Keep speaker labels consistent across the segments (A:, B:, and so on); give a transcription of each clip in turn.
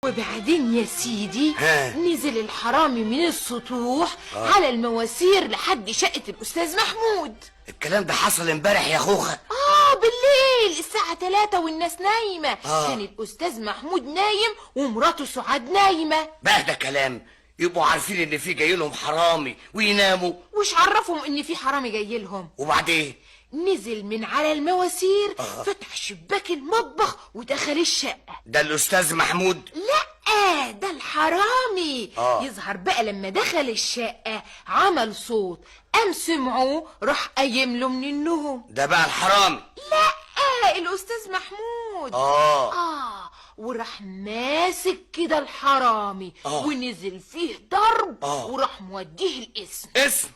A: وبعدين يا سيدي نزل الحرامي من السطوح على المواسير لحد شقة الأستاذ محمود.
B: الكلام ده حصل امبارح يا خوخة؟
A: بالليل الساعة 3 والناس نايمة. كان الأستاذ محمود نايم ومراته سعاد نايمة.
B: بقى ده كلام؟ يبقوا عارفين ان في جاي لهم حرامي ويناموا؟
A: وش عرفهم ان في حرامي جاي لهم؟
B: وبعدين
A: نزل من على المواسير فتح شباك المطبخ ودخل الشقة.
B: ده الأستاذ محمود؟
A: لا ده الحرامي. يظهر بقى لما دخل الشقة عمل صوت، قام سمعوه راح قايم له من النوم.
B: ده بقى الحرامي؟
A: لا الأستاذ محمود. وراح ماسك كده الحرامي ونزل فيه ضرب وراح موديه القسم.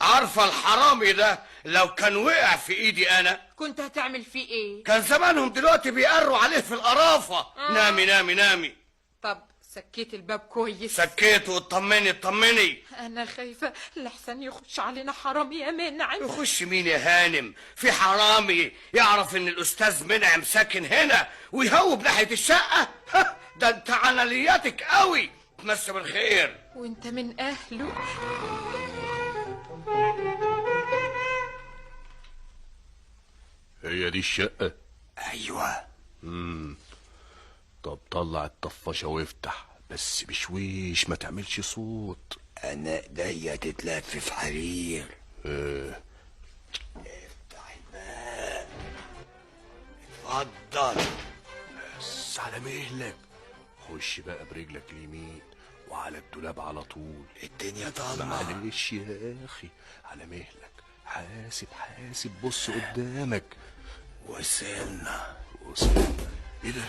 B: عارفة الحرامي ده لو كان وقع في ايدي انا
A: كنت هتعمل فيه ايه؟
B: كان زمانهم دلوقتي بيقروا عليه في القرافة. نامي نامي نامي.
A: طب سكيت الباب كويس؟
B: سكيته. اطمني.
A: انا خايفة لحسن يخش علينا حرامي يا منعم.
B: يخش مين يا هانم؟ في حرامي يعرف ان الاستاذ منعم ساكن هنا ويهوب ناحية الشقة؟ ده انت عملياتك قوي. تمسي بالخير.
A: وانت من اهله.
C: هي دي الشقة؟
B: ايوه.
C: طب طلع الطفاشة وافتح، بس بشويش ما تعملش صوت.
B: انا ايديا تتلف في حرير. افتح الباب. اتفضل.
C: بس على مهلك. خش بقى برجلك اليمين وعلى الدولاب على طول.
B: الدنيا ضلمة.
C: معلش يا اخي، على مهلك. حاسب بص قدامك.
B: وصلنا.
C: ايه ده؟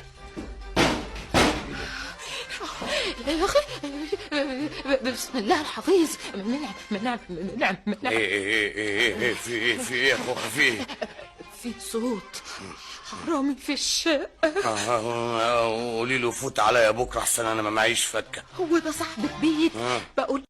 A: يا اخي بسم الله الحفيظ. منعم.
B: ايه في ايه يا اخوخ؟ في ايه؟
A: في صوت حرامي في الشقة.
B: قولي له فوت عليا بكره احسن انا ما معيش فكه.
A: هو ده صاحب البيت؟ بقول